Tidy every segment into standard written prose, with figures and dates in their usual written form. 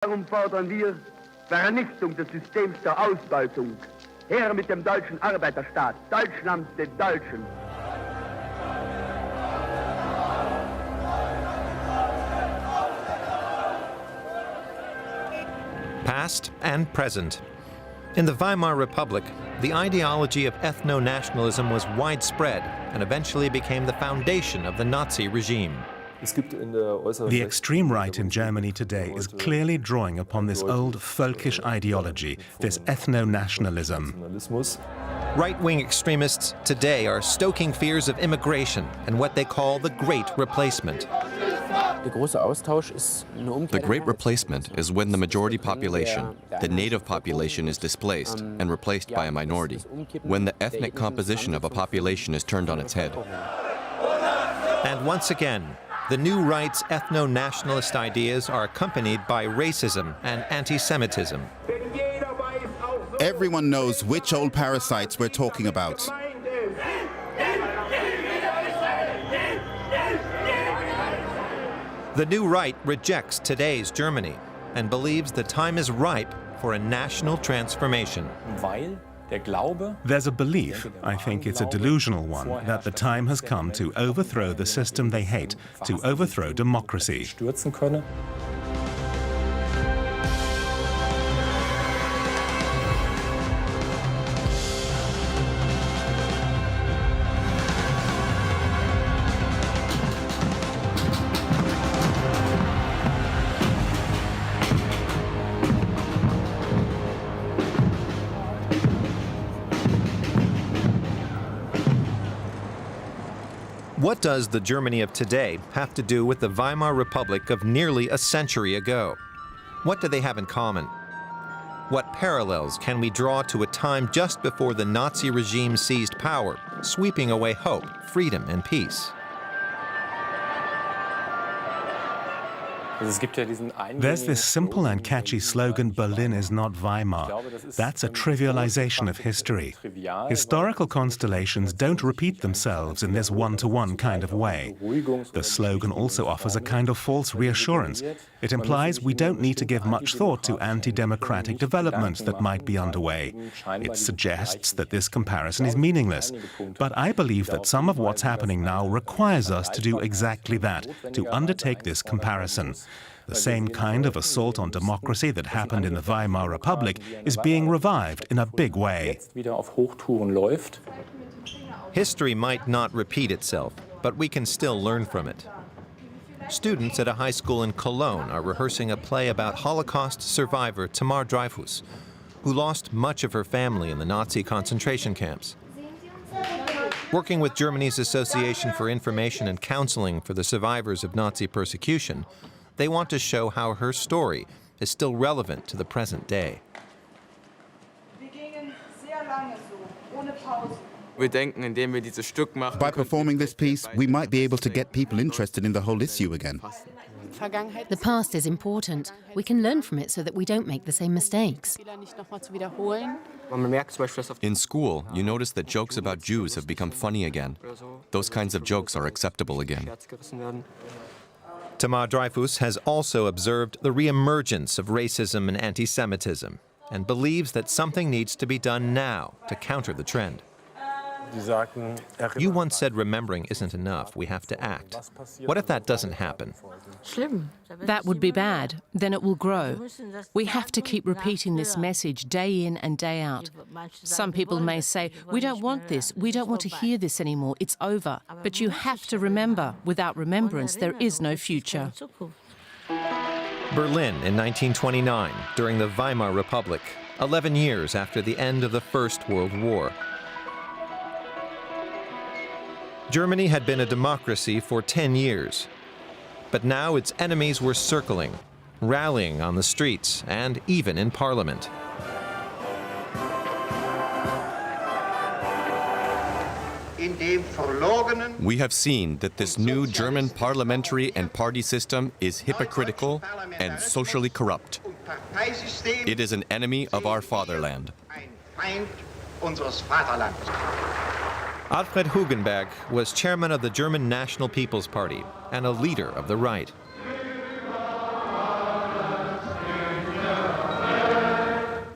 Darum fordern wir Vernichtung des Systems der Ausbeutung. Her mit dem deutschen Arbeiterstaat, Deutschland den Deutschen. Past and present. In the Weimar Republic, the ideology of ethno-nationalism was widespread and eventually became the foundation of the Nazi regime. The extreme right in Germany today is clearly drawing upon this old folkish ideology, this ethno-nationalism. Right-wing extremists today are stoking fears of immigration and what they call the Great Replacement. The Great Replacement is when the majority population, the native population, is displaced and replaced by a minority, when the ethnic composition of a population is turned on its head. And once again, the new right's ethno-nationalist ideas are accompanied by racism and anti-Semitism. Everyone knows which old parasites we're talking about. The new right rejects today's Germany and believes the time is ripe for a national transformation. There's a belief, I think it's a delusional one, that the time has come to overthrow the system they hate, to overthrow democracy. What does the Germany of today have to do with the Weimar Republic of nearly a century ago? What do they have in common? What parallels can we draw to a time just before the Nazi regime seized power, sweeping away hope, freedom, and peace? There's this simple and catchy slogan, Berlin is not Weimar. That's a trivialization of history. Historical constellations don't repeat themselves in this one-to-one kind of way. The slogan also offers a kind of false reassurance. It implies we don't need to give much thought to anti-democratic developments that might be underway. It suggests that this comparison is meaningless. But I believe that some of what's happening now requires us to do exactly that, to undertake this comparison. The same kind of assault on democracy that happened in the Weimar Republic is being revived in a big way. History might not repeat itself, but we can still learn from it. Students at a high school in Cologne are rehearsing a play about Holocaust survivor Tamar Dreyfus, who lost much of her family in the Nazi concentration camps. Working with Germany's Association for Information and Counseling for the Survivors of Nazi Persecution, they want to show how her story is still relevant to the present day. By performing this piece, we might be able to get people interested in the whole issue again. The past is important. We can learn from it so that we don't make the same mistakes. In school, you notice that jokes about Jews have become funny again. Those kinds of jokes are acceptable again. Tamar Dreyfus has also observed the re-emergence of racism and anti-Semitism and believes that something needs to be done now to counter the trend. You once said remembering isn't enough, we have to act. What if that doesn't happen? That would be bad. Then it will grow. We have to keep repeating this message day in and day out. Some people may say, we don't want this, we don't want to hear this anymore, it's over. But you have to remember, without remembrance, there is no future. Berlin in 1929, during the Weimar Republic, 11 years after the end of the First World War. Germany had been a democracy for 10 years, but now its enemies were circling, rallying on the streets and even in parliament. We have seen that this new German parliamentary and party system is hypocritical and socially corrupt. It is an enemy of our fatherland. Alfred Hugenberg was chairman of the German National People's Party and a leader of the right.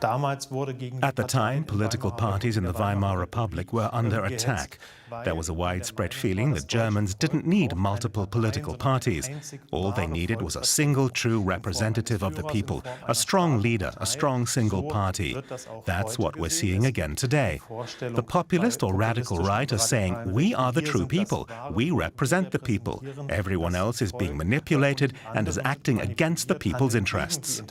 At the time, political parties in the Weimar Republic were under attack. There was a widespread feeling that Germans didn't need multiple political parties. All they needed was a single true representative of the people, a strong leader, a strong single party. That's what we're seeing again today. The populist or radical right are saying, we are the true people, we represent the people. Everyone else is being manipulated and is acting against the people's interests.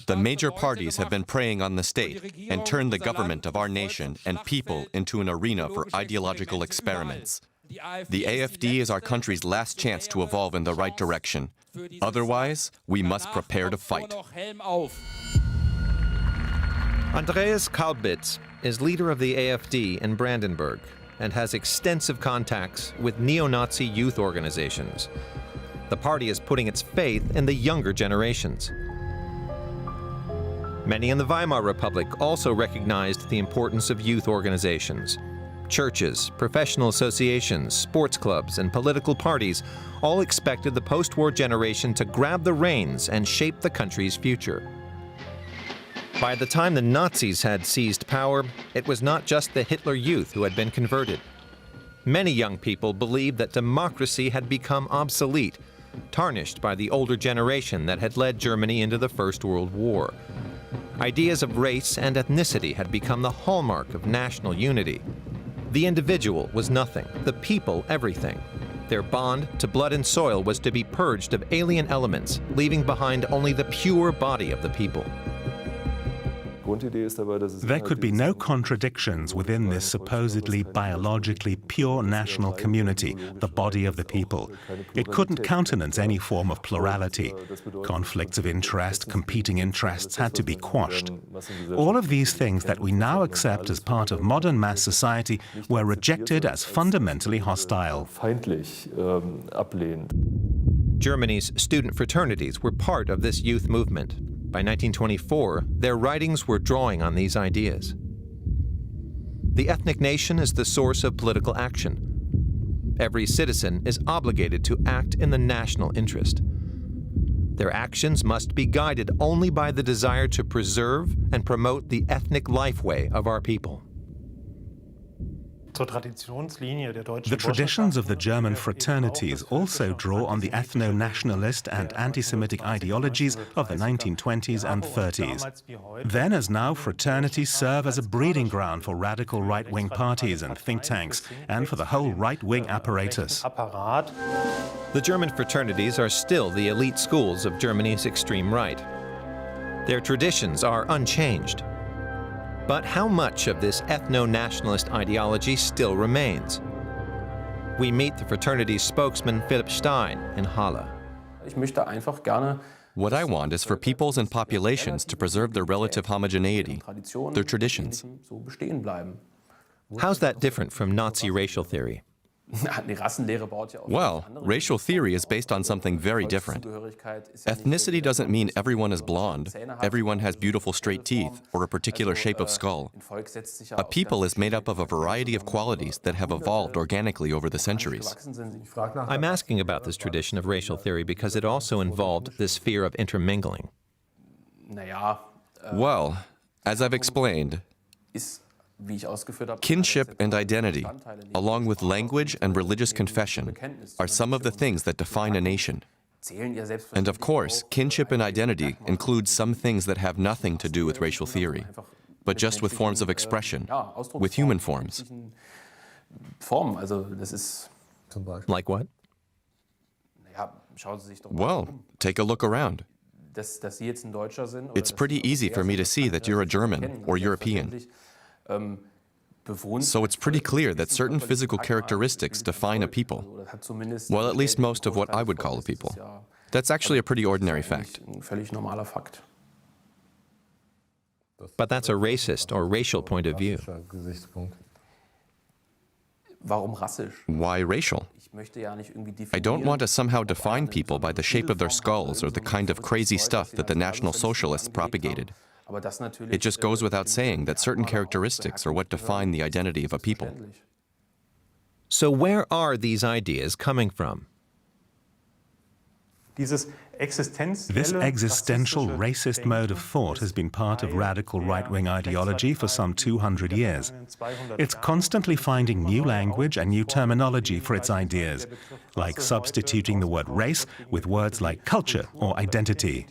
The major parties have been preying on the state and turned the government of our nation and people into an arena for ideological experiments. The AfD is our country's last chance to evolve in the right direction. Otherwise, we must prepare to fight. Andreas Kalbitz is leader of the AfD in Brandenburg and has extensive contacts with neo-Nazi youth organizations. The party is putting its faith in the younger generations. Many in the Weimar Republic also recognized the importance of youth organizations. Churches, professional associations, sports clubs, and political parties all expected the post-war generation to grab the reins and shape the country's future. By the time the Nazis had seized power, it was not just the Hitler Youth who had been converted. Many young people believed that democracy had become obsolete, tarnished by the older generation that had led Germany into the First World War. Ideas of race and ethnicity had become the hallmark of national unity. The individual was nothing, the people everything. Their bond to blood and soil was to be purged of alien elements, leaving behind only the pure body of the people. There could be no contradictions within this supposedly biologically pure national community, the body of the people. It couldn't countenance any form of plurality. Conflicts of interest, competing interests had to be quashed. All of these things that we now accept as part of modern mass society were rejected as fundamentally hostile. Germany's student fraternities were part of this youth movement. By 1924, their writings were drawing on these ideas. The ethnic nation is the source of political action. Every citizen is obligated to act in the national interest. Their actions must be guided only by the desire to preserve and promote the ethnic lifeway of our people. The traditions of the German fraternities also draw on the ethno-nationalist and anti-Semitic ideologies of the 1920s and 30s. Then as now, fraternities serve as a breeding ground for radical right-wing parties and think tanks, and for the whole right-wing apparatus. The German fraternities are still the elite schools of Germany's extreme right. Their traditions are unchanged. But how much of this ethno-nationalist ideology still remains? We meet the fraternity's spokesman Philipp Stein in Halle. What I want is for peoples and populations to preserve their relative homogeneity, their traditions. How's that different from Nazi racial theory? Well, racial theory is based on something very different. Ethnicity doesn't mean everyone is blonde, everyone has beautiful straight teeth, or a particular shape of skull. A people is made up of a variety of qualities that have evolved organically over the centuries. I'm asking about this tradition of racial theory because it also involved this fear of intermingling. Well, as I've explained, kinship and identity, along with language and religious confession, are some of the things that define a nation. And of course, kinship and identity includes some things that have nothing to do with racial theory, but just with forms of expression, with human forms. Like what? Well, take a look around. It's pretty easy for me to see that you're a German or European. So it's pretty clear that certain physical characteristics define a people. Well, at least most of what I would call a people. That's actually a pretty ordinary fact. But that's a racist or racial point of view. Why racial? I don't want to somehow define people by the shape of their skulls or the kind of crazy stuff that the National Socialists propagated. It just goes without saying that certain characteristics are what define the identity of a people. So where are these ideas coming from? This existential racist mode of thought has been part of radical right-wing ideology for some 200 years. It's constantly finding new language and new terminology for its ideas, like substituting the word race with words like culture or identity.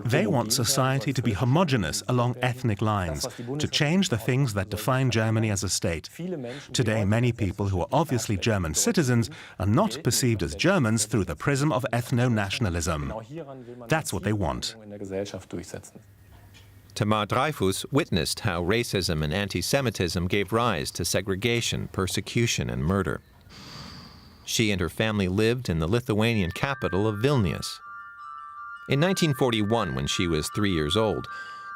They want society to be homogeneous along ethnic lines, to change the things that define Germany as a state. Today, many people who are obviously German citizens are not perceived as Germans through the prism of ethno-nationalism. That's what they want. Tamar Dreyfus witnessed how racism and anti-Semitism gave rise to segregation, persecution, and murder. She and her family lived in the Lithuanian capital of Vilnius. In 1941, when she was 3 years old,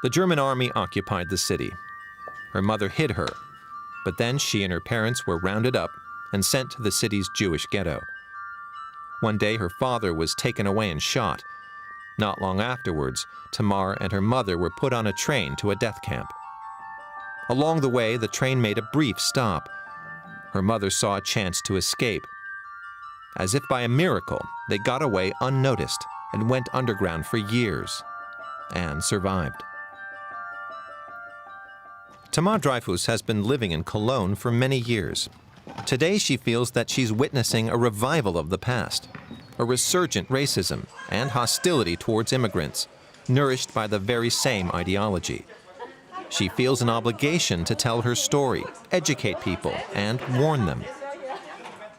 the German army occupied the city. Her mother hid her, but then she and her parents were rounded up and sent to the city's Jewish ghetto. One day, her father was taken away and shot. Not long afterwards, Tamar and her mother were put on a train to a death camp. Along the way, the train made a brief stop. Her mother saw a chance to escape. As if by a miracle, they got away unnoticed and went underground for years, and survived. Tamar Dreyfus has been living in Cologne for many years. Today, she feels that she's witnessing a revival of the past, a resurgent racism and hostility towards immigrants, nourished by the very same ideology. She feels an obligation to tell her story, educate people, and warn them.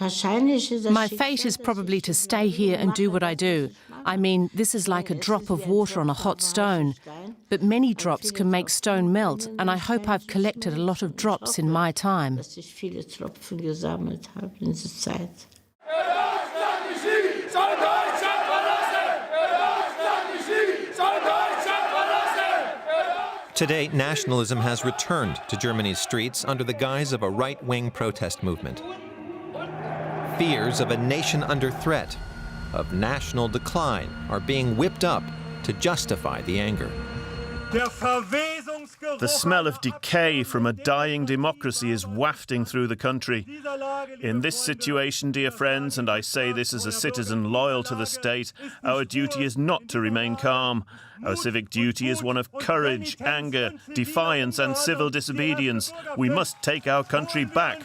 My fate is probably to stay here and do what I do. I mean, this is like a drop of water on a hot stone. But many drops can make stone melt, and I hope I've collected a lot of drops in my time. Today, nationalism has returned to Germany's streets under the guise of a right-wing protest movement. Fears of a nation under threat, of national decline, are being whipped up to justify the anger. The smell of decay from a dying democracy is wafting through the country. In this situation, dear friends, and I say this as a citizen loyal to the state, our duty is not to remain calm. Our civic duty is one of courage, anger, defiance, and civil disobedience. We must take our country back.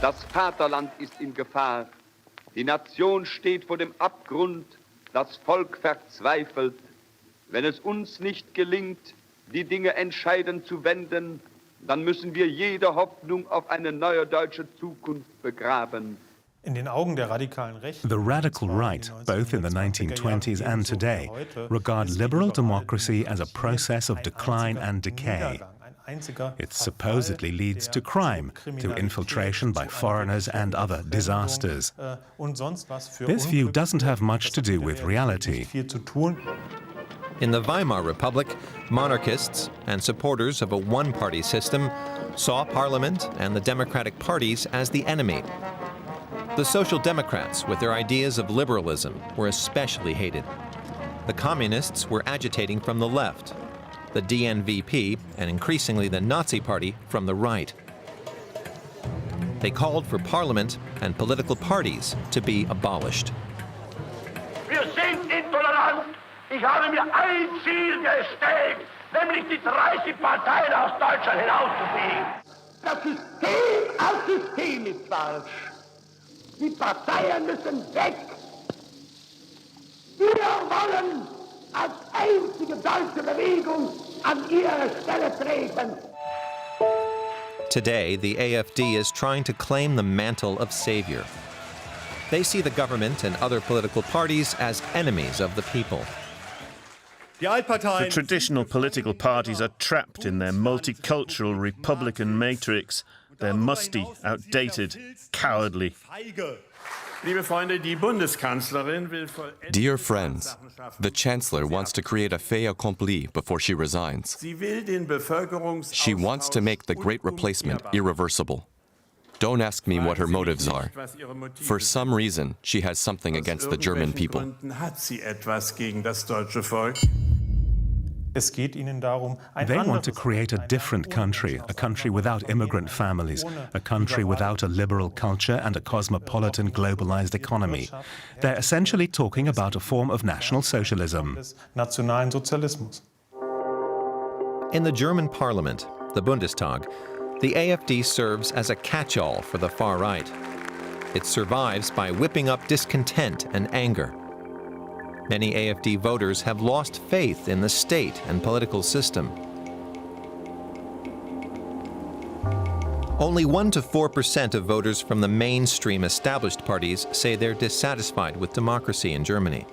Das Vaterland ist in Gefahr. Die Nation steht vor dem Abgrund. Das Volk verzweifelt. Wenn es uns nicht gelingt, die Dinge entscheidend zu wenden, dann müssen wir jede Hoffnung auf eine neue deutsche Zukunft begraben. The radical right, both in the 1920s and today, regard liberal democracy as a process of decline and decay. It supposedly leads to crime, to infiltration by foreigners and other disasters. This view doesn't have much to do with reality. In the Weimar Republic, monarchists and supporters of a one-party system saw Parliament and the democratic parties as the enemy. The Social Democrats, with their ideas of liberalism, were especially hated. The Communists were agitating from the left, the DNVP, and increasingly the Nazi Party, from the right. They called for Parliament and political parties to be abolished. Wir sind intolerant. Ich habe mir ein Ziel gestellt, nämlich die 30 Parteien aus Deutschland hinauszufegen. Das System als System ist falsch. Die Parteien müssen weg. Wir wollen als einzige deutsche Bewegung an ihre Stelle treten. Today, the AfD is trying to claim the mantle of savior. They see the government and other political parties as enemies of the people. The traditional political parties are trapped in their multicultural Republican matrix. They're musty, outdated, cowardly. Dear friends, the Chancellor wants to create a fait accompli before she resigns. She wants to make the great replacement irreversible. Don't ask me what her motives are. For some reason, she has something against the German people. They want to create a different country, a country without immigrant families, a country without a liberal culture and a cosmopolitan globalized economy. They're essentially talking about a form of national socialism. In the German parliament, the Bundestag, the AfD serves as a catch-all for the far right. It survives by whipping up discontent and anger. Many AfD voters have lost faith in the state and political system. Only 1 to 4% of voters from the mainstream established parties say they're dissatisfied with democracy in Germany.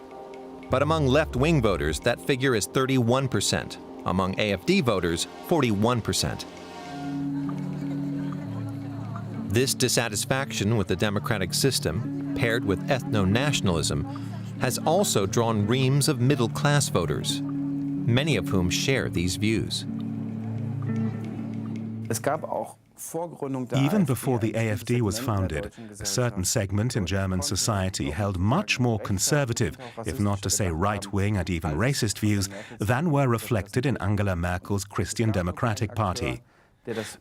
But among left-wing voters, that figure is 31%. Among AfD voters, 41%. This dissatisfaction with the democratic system, paired with ethno-nationalism, has also drawn reams of middle-class voters, many of whom share these views. Even before the AfD was founded, a certain segment in German society held much more conservative, if not to say right-wing and even racist views, than were reflected in Angela Merkel's Christian Democratic Party.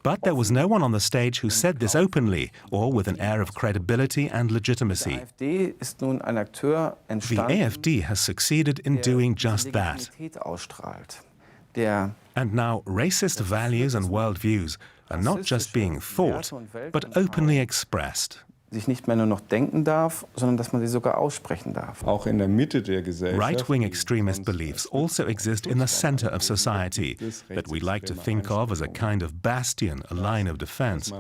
But there was no one on the stage who said this openly or with an air of credibility and legitimacy. The AfD has succeeded in doing just that. And now racist values and worldviews are not just being thought, but openly expressed. Right-wing extremist beliefs also exist in the center of society, that we like to think of as a kind of bastion, a line of defense.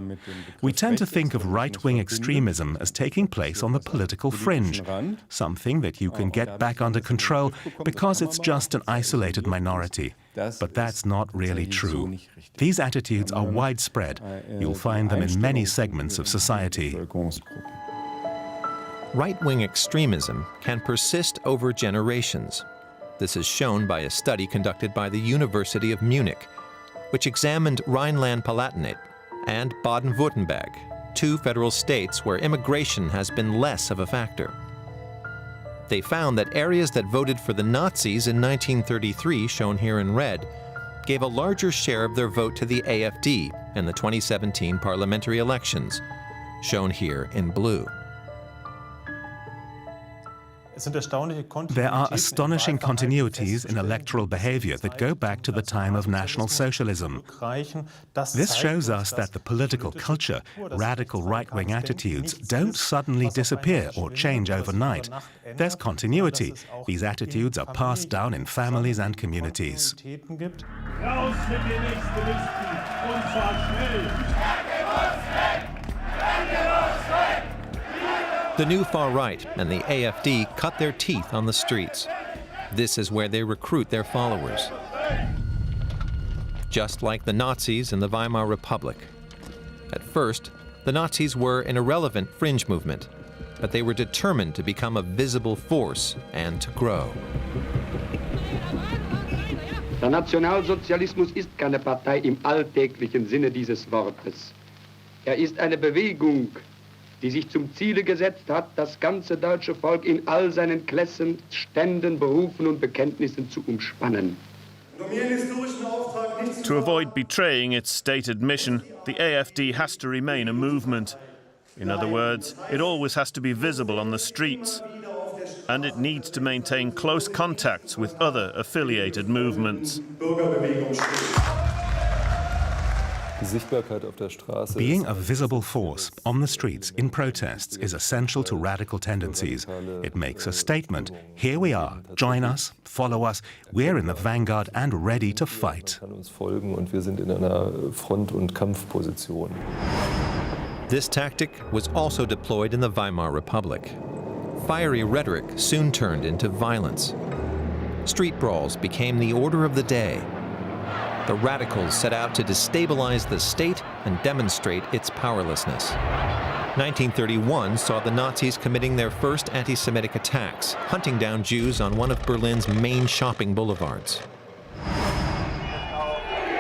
We tend to think of right-wing extremism as taking place on the political fringe, something that you can get back under control because it's just an isolated minority. But that's not really true. These attitudes are widespread. You'll find them in many segments of society. Right-wing extremism can persist over generations. This is shown by a study conducted by the University of Munich, which examined Rhineland-Palatinate and Baden-Württemberg, 2 federal states where immigration has been less of a factor. They found that areas that voted for the Nazis in 1933, shown here in red, gave a larger share of their vote to the AfD in the 2017 parliamentary elections, shown here in blue. There are astonishing continuities in electoral behavior that go back to the time of National Socialism. This shows us that the political culture, radical right-wing attitudes, don't suddenly disappear or change overnight. There's continuity. These attitudes are passed down in families and communities. The new far right and the AfD cut their teeth on the streets. This is where they recruit their followers. Just like the Nazis in the Weimar Republic. At first, the Nazis were an irrelevant fringe movement, but they were determined to become a visible force and to grow. Der Nationalsozialismus ist keine Partei im alltäglichen Sinne dieses Wortes. Ist eine Bewegung, die sich zum Ziele gesetzt hat, das ganze deutsche Volk in all seinen Klassen, Ständen, Berufen und Bekenntnissen zu umspannen. To avoid betraying its stated mission, the AfD has to remain a movement. In other words, it always has to be visible on the streets, and it needs to maintain close contacts with other affiliated movements. Being a visible force on the streets in protests is essential to radical tendencies. It makes a statement. Here we are. Join us, follow us. We're in the vanguard and ready to fight. This tactic was also deployed in the Weimar Republic. Fiery rhetoric soon turned into violence. Street brawls became the order of the day. The radicals set out to destabilize the state and demonstrate its powerlessness. 1931 saw the Nazis committing their first anti-Semitic attacks, hunting down Jews on one of Berlin's main shopping boulevards.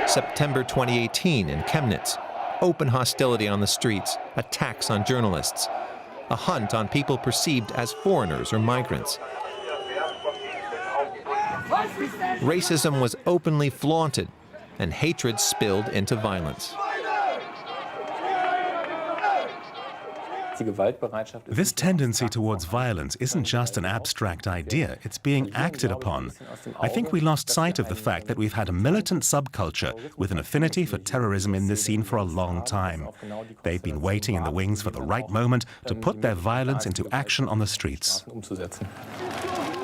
September 2018 in Chemnitz, open hostility on the streets, attacks on journalists, a hunt on people perceived as foreigners or migrants. Racism was openly flaunted, and hatred spilled into violence. This tendency towards violence isn't just an abstract idea, it's being acted upon. I think we lost sight of the fact that we've had a militant subculture with an affinity for terrorism in this scene for a long time. They've been waiting in the wings for the right moment to put their violence into action on the streets.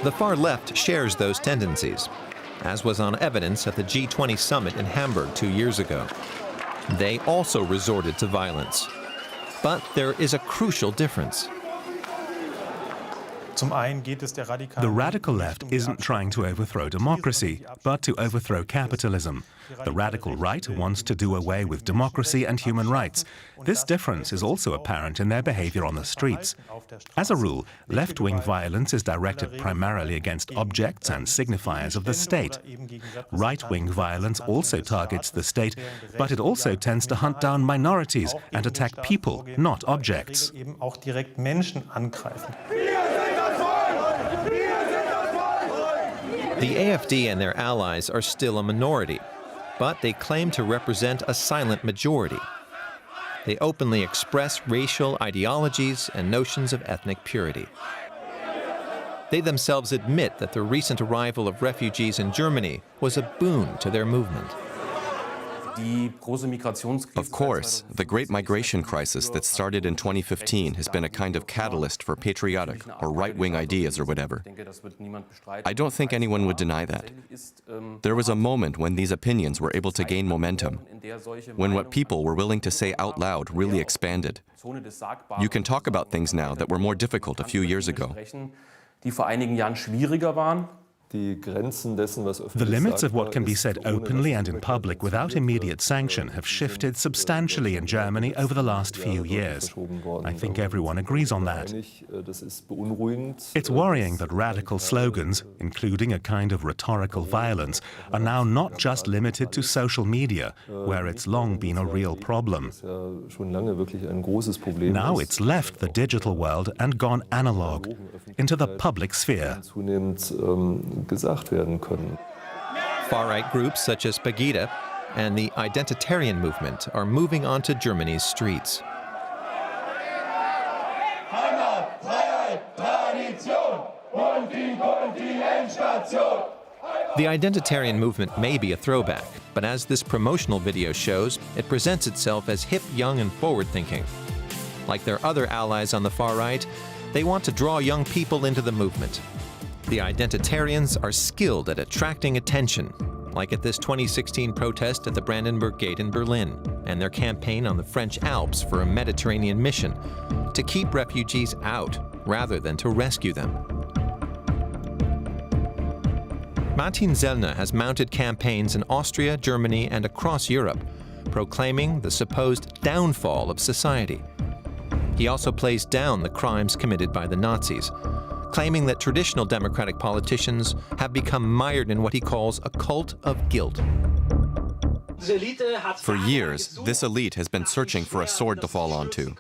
The far left shares those tendencies, as was on evidence at the G20 summit in Hamburg 2 years ago. They also resorted to violence. But there is a crucial difference. The radical left isn't trying to overthrow democracy, but to overthrow capitalism. The radical right wants to do away with democracy and human rights. This difference is also apparent in their behavior on the streets. As a rule, left-wing violence is directed primarily against objects and signifiers of the state. Right-wing violence also targets the state, but it also tends to hunt down minorities and attack people, not objects. The AfD and their allies are still a minority, but they claim to represent a silent majority. They openly express racial ideologies and notions of ethnic purity. They themselves admit that the recent arrival of refugees in Germany was a boon to their movement. Of course, the great migration crisis that started in 2015 has been a kind of catalyst for patriotic or right-wing ideas or whatever. I don't think anyone would deny that. There was a moment when these opinions were able to gain momentum, when what people were willing to say out loud really expanded. You can talk about things now that were more difficult a few years ago. The limits of what can be said openly and in public without immediate sanction have shifted substantially in Germany over the last few years. I think everyone agrees on that. It's worrying that radical slogans, including a kind of rhetorical violence, are now not just limited to social media, where it's long been a real problem. Now it's left the digital world and gone analog, into the public sphere. Far-right groups such as Pegida and the identitarian movement are moving onto Germany's streets. The identitarian movement may be a throwback, but as this promotional video shows, it presents itself as hip, young, and forward-thinking. Like their other allies on the far right, they want to draw young people into the movement. The identitarians are skilled at attracting attention, like at this 2016 protest at the Brandenburg Gate in Berlin, and their campaign on the French Alps for a Mediterranean mission, to keep refugees out rather than to rescue them. Martin Sellner has mounted campaigns in Austria, Germany, and across Europe, proclaiming the supposed downfall of society. He also plays down the crimes committed by the Nazis, claiming that traditional democratic politicians have become mired in what he calls a cult of guilt. For years, this elite has been searching for a sword to fall onto.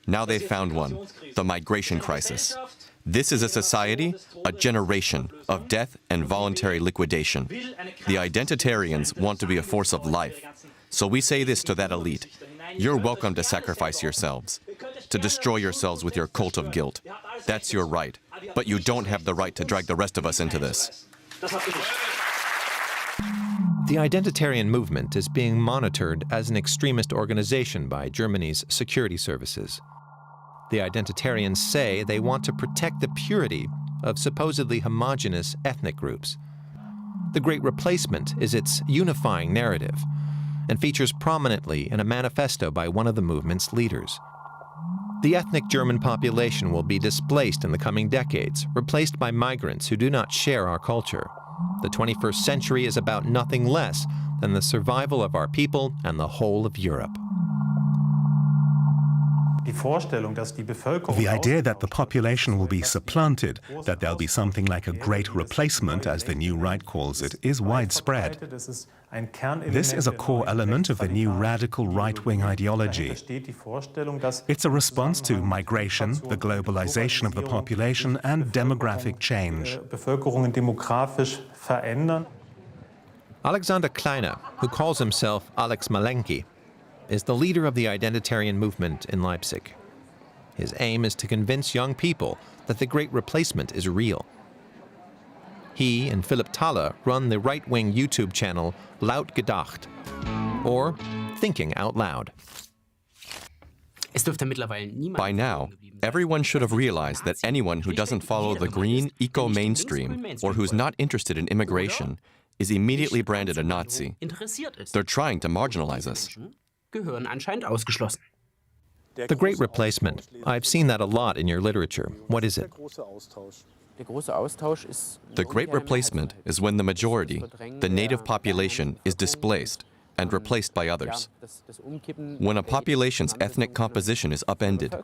Now they've found one, the migration crisis. This is a society, a generation of death and voluntary liquidation. The identitarians want to be a force of life. So we say this to that elite: you're welcome to sacrifice yourselves, to destroy yourselves with your cult of guilt. That's your right. But you don't have the right to drag the rest of us into this. The identitarian movement is being monitored as an extremist organization by Germany's security services. The identitarians say they want to protect the purity of supposedly homogeneous ethnic groups. The Great Replacement is its unifying narrative and features prominently in a manifesto by one of the movement's leaders. The ethnic German population will be displaced in the coming decades, replaced by migrants who do not share our culture. The 21st century is about nothing less than the survival of our people and the whole of Europe. The idea that the population will be supplanted, that there'll be something like a great replacement, as the new right calls it, is widespread. This is a core element of the new radical right-wing ideology. It's a response to migration, the globalization of the population, and demographic change. Alexander Kleiner, who calls himself Alex Malenki, is the leader of the identitarian movement in Leipzig. His aim is to convince young people that the Great Replacement is real. He and Philipp Thaler run the right-wing YouTube channel Laut Gedacht, or Thinking Out Loud. By now, everyone should have realized that anyone who doesn't follow the green eco-mainstream or who's not interested in immigration is immediately branded a Nazi. They're trying to marginalize us. The Great Replacement. I've seen that a lot in your literature. What is it? The Great Replacement is when the majority, the native population, is displaced and replaced by others. When a population's ethnic composition is upended.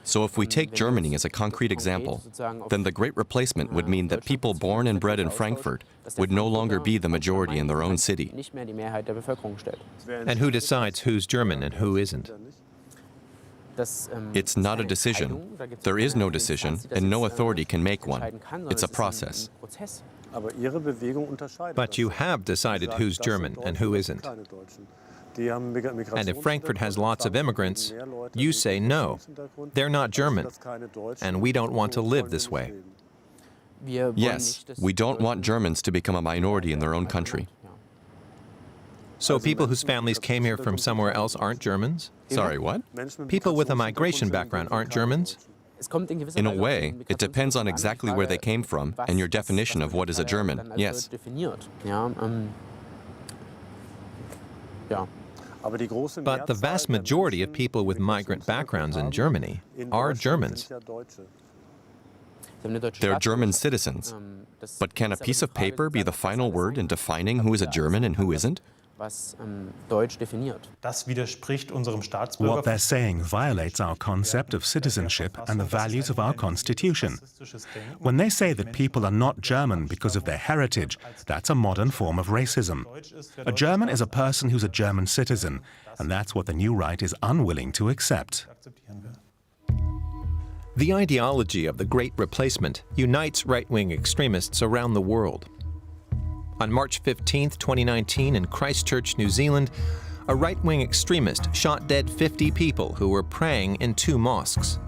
So if we take Germany as a concrete example, then the Great Replacement would mean that people born and bred in Frankfurt would no longer be the majority in their own city. And who decides who's German and who isn't? It's not a decision. There is no decision, and no authority can make one. It's a process. But you have decided who's German and who isn't. And if Frankfurt has lots of immigrants, you say no, they're not German, and we don't want to live this way. Yes, we don't want Germans to become a minority in their own country. So people whose families came here from somewhere else aren't Germans? Sorry, what? People with a migration background aren't Germans? In a way, it depends on exactly where they came from and your definition of what is a German, yes. But the vast majority of people with migrant backgrounds in Germany are Germans. They're German citizens. But can a piece of paper be the final word in defining who is a German and who isn't? What they're saying violates our concept of citizenship and the values of our constitution. When they say that people are not German because of their heritage, that's a modern form of racism. A German is a person who's a German citizen, and that's what the new right is unwilling to accept. The ideology of the Great Replacement unites right-wing extremists around the world. On March 15, 2019, in Christchurch, New Zealand, a right-wing extremist shot dead 50 people who were praying in 2 mosques.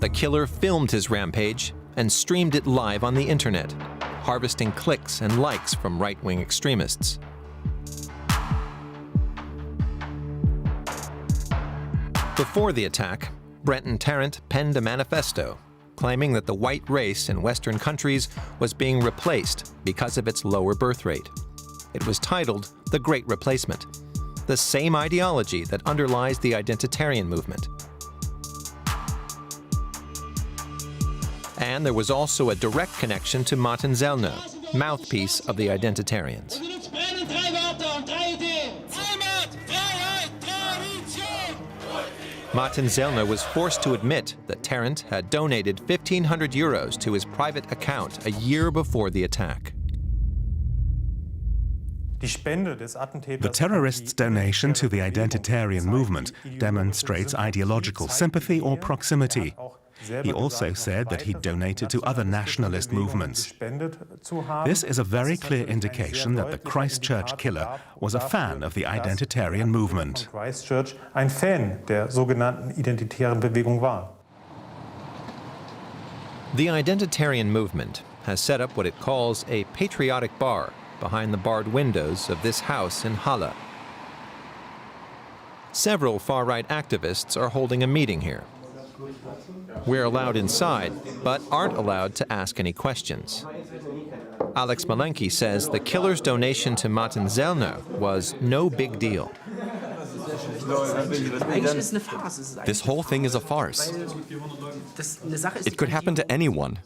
The killer filmed his rampage and streamed it live on the internet, harvesting clicks and likes from right-wing extremists. Before the attack, Brenton Tarrant penned a manifesto claiming that the white race in Western countries was being replaced because of its lower birth rate. It was titled The Great Replacement, the same ideology that underlies the identitarian movement. And there was also a direct connection to Martin Sellner, mouthpiece of the identitarians. Martin Sellner was forced to admit that Tarrant had donated 1,500 euros to his private account a year before the attack. The terrorists' donation to the identitarian movement demonstrates ideological sympathy or proximity. He also said that he donated to other nationalist movements. This is a very clear indication that the Christchurch killer was a fan of the identitarian movement. The identitarian movement has set up what it calls a patriotic bar behind the barred windows of this house in Halle. Several far-right activists are holding a meeting here. We're allowed inside, but aren't allowed to ask any questions. Alex Malenki says the killer's donation to Martin Sellner was no big deal. This whole thing is a farce. It could happen to anyone.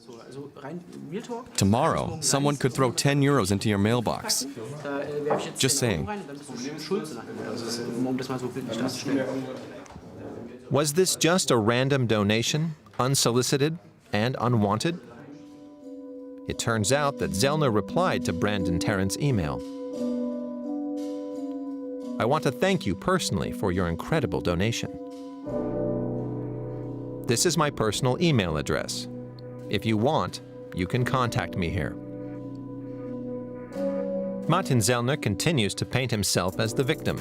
Tomorrow, someone could throw 10 euros into your mailbox. Just saying. Was this just a random donation, unsolicited and unwanted? It turns out that Zellner replied to Brandon Tarrant's email. I want to thank you personally for your incredible donation. This is my personal email address. If you want, you can contact me here. Martin Zellner continues to paint himself as the victim.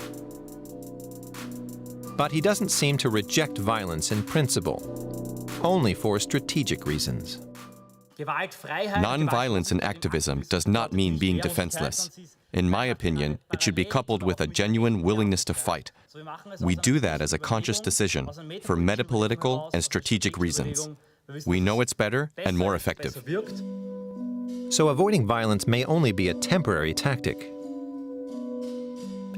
But he doesn't seem to reject violence in principle, only for strategic reasons. Non-violence in activism does not mean being defenseless. In my opinion, it should be coupled with a genuine willingness to fight. We do that as a conscious decision for metapolitical and strategic reasons. We know it's better and more effective. So avoiding violence may only be a temporary tactic.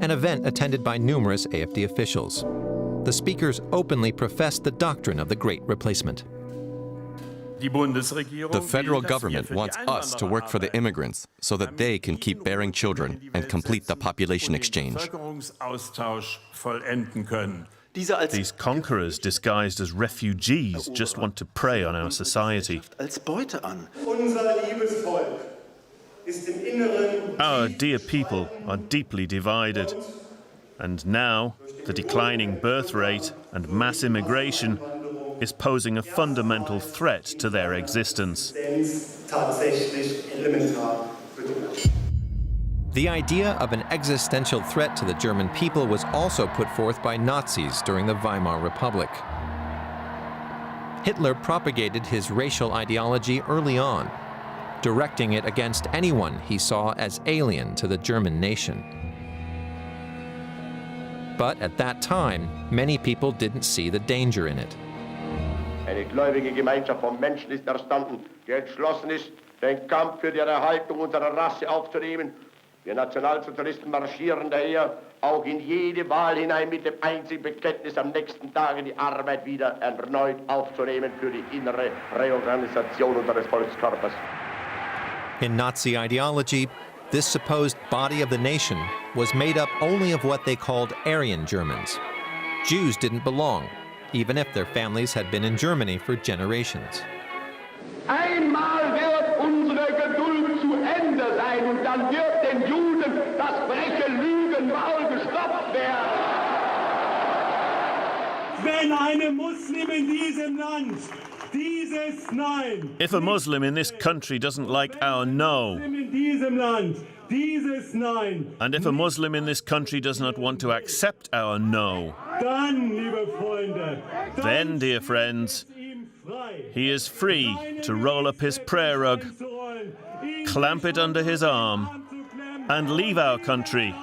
An event attended by numerous AfD officials. The speakers openly professed the doctrine of the Great Replacement. The federal government wants us to work for the immigrants so that they can keep bearing children and complete the population exchange. These conquerors disguised as refugees just want to prey on our society. Our dear people are deeply divided. And now, the declining birth rate and mass immigration is posing a fundamental threat to their existence. The idea of an existential threat to the German people was also put forth by Nazis during the Weimar Republic. Hitler propagated his racial ideology early on, directing it against anyone he saw as alien to the German nation. But at that time, many people didn't see the danger in it. Eine gläubige Gemeinschaft von Menschen ist erstanden, die entschlossen ist, den Kampf für die Erhaltung unserer Rasse aufzunehmen. Wir Nationalsozialisten marschieren daher auch in jede Wahl hinein mit dem einzigen Bekenntnis, am nächsten Tage die Arbeit wieder erneut aufzunehmen für die innere Reorganisation unseres Volkskörpers. In Nazi ideology, this supposed body of the nation was made up only of what they called Aryan Germans. Jews didn't belong, even if their families had been in Germany for generations. Einmal wird unsere Geduld zu Ende sein und dann wird den Juden das freche Lügenmaul gestopft werden. Wenn eine Muslim in diesem Land dieses Nein. If a Muslim in this country doesn't like our no, and if a Muslim in this country does not want to accept our no, then, dear friends, he is free to roll up his prayer rug, clamp it under his arm, and leave our country.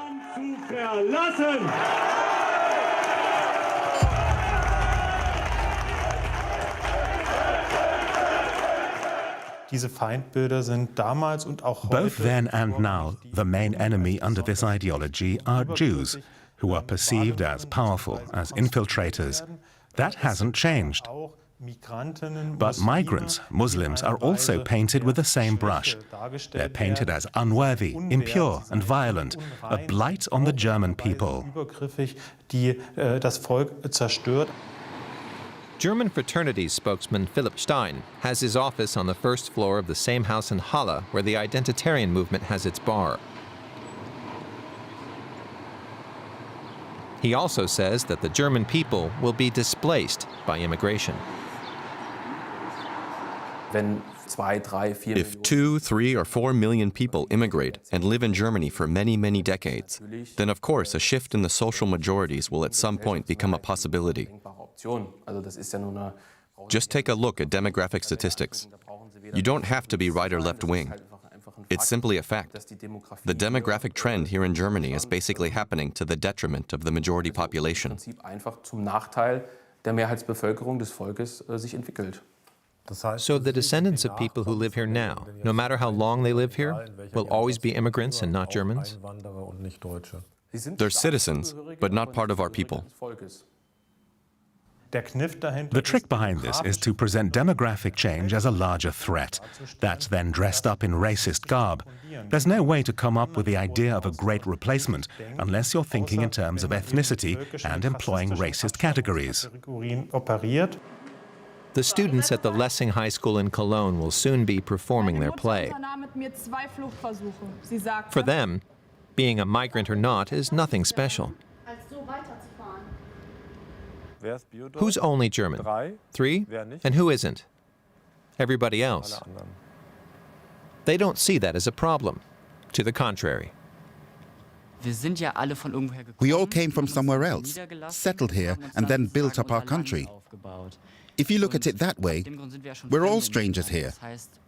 Both then and now, the main enemy under this ideology are Jews, who are perceived as powerful, as infiltrators. That hasn't changed. But migrants, Muslims, are also painted with the same brush. They're painted as unworthy, impure and violent, a blight on the German people. German fraternities spokesman Philipp Stein has his office on the first floor of the same house in Halle where the identitarian movement has its bar. He also says that the German people will be displaced by immigration. If 2, 3, or 4 million people immigrate and live in Germany for many, many decades, then of course a shift in the social majorities will at some point become a possibility. Just take a look at demographic statistics. You don't have to be right or left wing. It's simply a fact. The demographic trend here in Germany is basically happening to the detriment of the majority population. So the descendants of people who live here now, no matter how long they live here, will always be immigrants and not Germans? They're citizens, but not part of our people. The trick behind this is to present demographic change as a larger threat. That's then dressed up in racist garb. There's no way to come up with the idea of a great replacement unless you're thinking in terms of ethnicity and employing racist categories. The students at the Lessing High School in Cologne will soon be performing their play. For them, being a migrant or not is nothing special. Who's only German? 3? And who isn't? Everybody else. They don't see that as a problem. To the contrary. We all came from somewhere else, settled here, and then built up our country. If you look at it that way, we're all strangers here.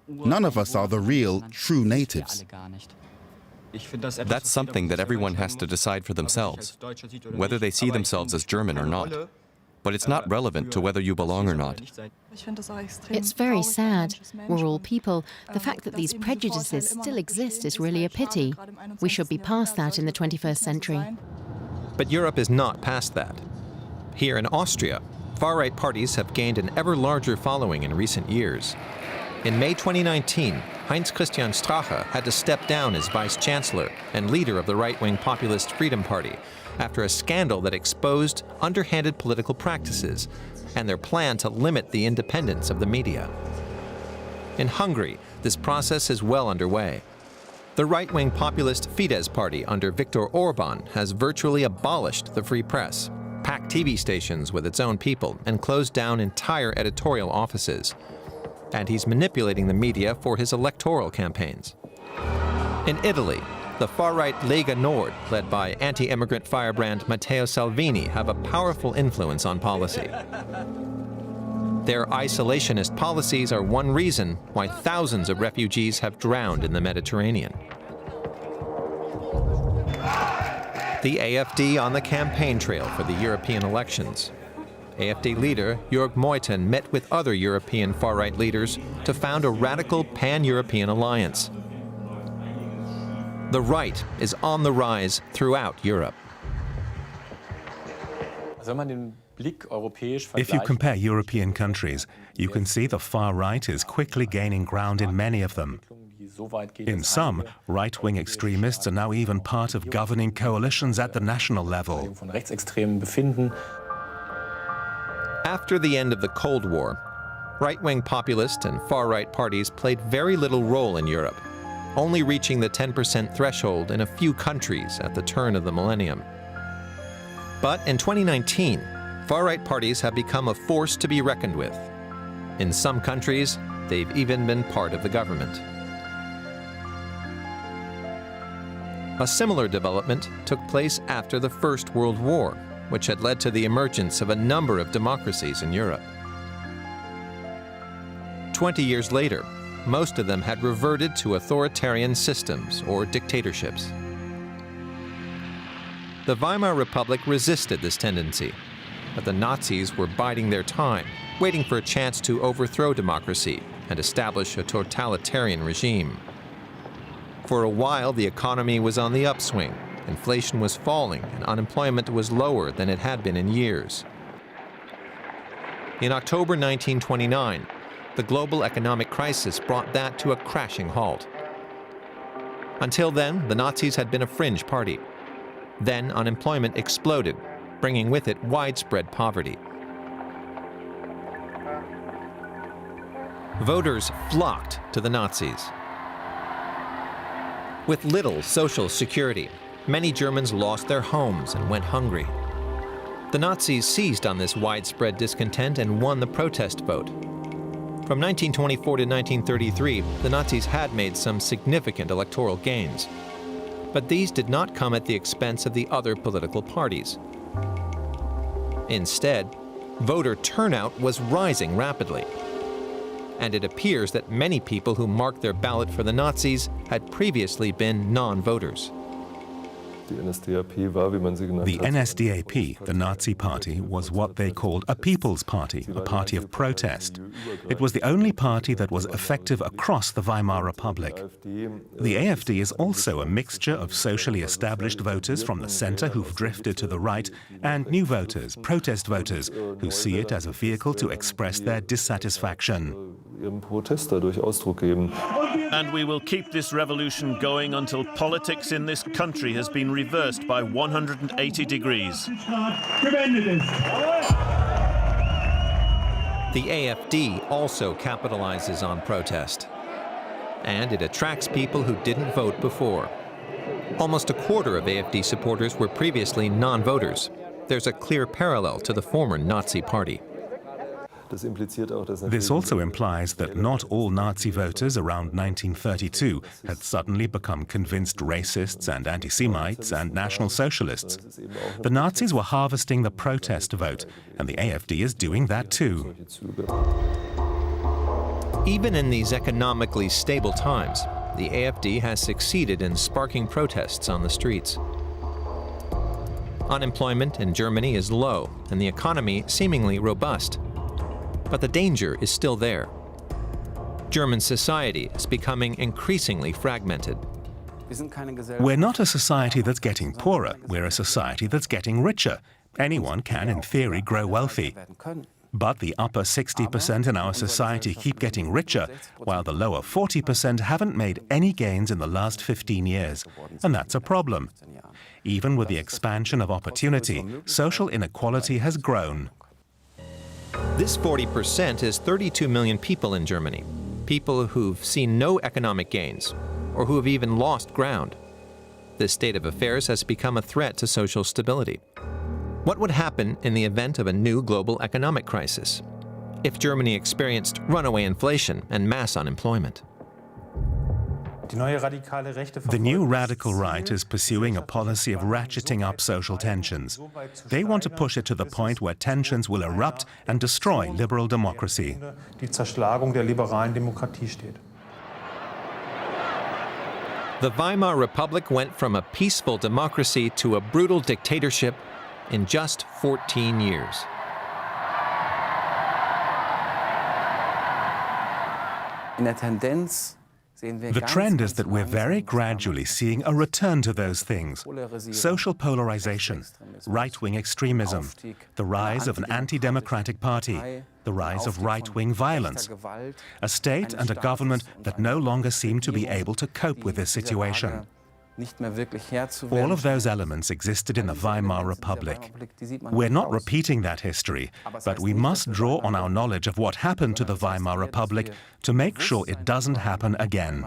None of us are the real, true natives. That's something that everyone has to decide for themselves, whether they see themselves as German or not. But it's not relevant to whether you belong or not. It's very sad. We're all people. The fact that these prejudices still exist is really a pity. We should be past that in the 21st century. But Europe is not past that. Here in Austria, far-right parties have gained an ever larger following in recent years. In May 2019, Heinz-Christian Strache had to step down as vice-chancellor and leader of the right-wing populist Freedom Party after a scandal that exposed underhanded political practices and their plan to limit the independence of the media. In Hungary, this process is well underway. The right-wing populist Fidesz party under Viktor Orban has virtually abolished the free press, packed TV stations with its own people, and closed down entire editorial offices. And he's manipulating the media for his electoral campaigns. In Italy, the far-right Lega Nord, led by anti-immigrant firebrand Matteo Salvini, have a powerful influence on policy. Their isolationist policies are one reason why thousands of refugees have drowned in the Mediterranean. The AfD on the campaign trail for the European elections. AfD leader Jörg Meuthen met with other European far-right leaders to found a radical pan-European alliance. The right is on the rise throughout Europe. If you compare European countries, you can see the far right is quickly gaining ground in many of them. In some, right-wing extremists are now even part of governing coalitions at the national level. After the end of the Cold War, right-wing populist and far-right parties played very little role in Europe, only reaching the 10% threshold in a few countries at the turn of the millennium. But in 2019, far-right parties have become a force to be reckoned with. In some countries, they've even been part of the government. A similar development took place after the First World War, which had led to the emergence of a number of democracies in Europe. 20 years later, most of them had reverted to authoritarian systems or dictatorships. The Weimar Republic resisted this tendency, but the Nazis were biding their time, waiting for a chance to overthrow democracy and establish a totalitarian regime. For a while, the economy was on the upswing, inflation was falling, and unemployment was lower than it had been in years. In October 1929, the global economic crisis brought that to a crashing halt. Until then, the Nazis had been a fringe party. Then unemployment exploded, bringing with it widespread poverty. Voters flocked to the Nazis. With little social security, many Germans lost their homes and went hungry. The Nazis seized on this widespread discontent and won the protest vote. From 1924 to 1933, the Nazis had made some significant electoral gains. But these did not come at the expense of the other political parties. Instead, voter turnout was rising rapidly. And it appears that many people who marked their ballot for the Nazis had previously been non-voters. The NSDAP, the Nazi party, was what they called a people's party, a party of protest. It was the only party that was effective across the Weimar Republic. The AfD is also a mixture of socially established voters from the center who've drifted to the right and new voters, protest voters, who see it as a vehicle to express their dissatisfaction. And we will keep this revolution going until politics in this country has been reversed by 180 degrees. The AfD also capitalizes on protest. And it attracts people who didn't vote before. Almost a quarter of AfD supporters were previously non-voters. There's a clear parallel to the former Nazi party. This also implies that not all Nazi voters around 1932 had suddenly become convinced racists and anti-Semites and National Socialists. The Nazis were harvesting the protest vote, and the AfD is doing that too. Even in these economically stable times, the AfD has succeeded in sparking protests on the streets. Unemployment in Germany is low, and the economy seemingly robust. But the danger is still there. German society is becoming increasingly fragmented. We're not a society that's getting poorer, we're a society that's getting richer. Anyone can, in theory, grow wealthy. But the upper 60% in our society keep getting richer, while the lower 40% haven't made any gains in the last 15 years. And that's a problem. Even with the expansion of opportunity, social inequality has grown. This 40% is 32 million people in Germany, people who've seen no economic gains, or who have even lost ground. This state of affairs has become a threat to social stability. What would happen in the event of a new global economic crisis? If Germany experienced runaway inflation and mass unemployment? The new radical right is pursuing a policy of ratcheting up social tensions. They want to push it to the point where tensions will erupt and destroy liberal democracy. The Weimar Republic went from a peaceful democracy to a brutal dictatorship in just 14 years. The trend is that we're very gradually seeing a return to those things. Social polarization, right-wing extremism, the rise of an anti-democratic party, the rise of right-wing violence, a state and a government that no longer seem to be able to cope with this situation. All of those elements existed in the Weimar Republic. We're not repeating that history, but we must draw on our knowledge of what happened to the Weimar Republic to make sure it doesn't happen again.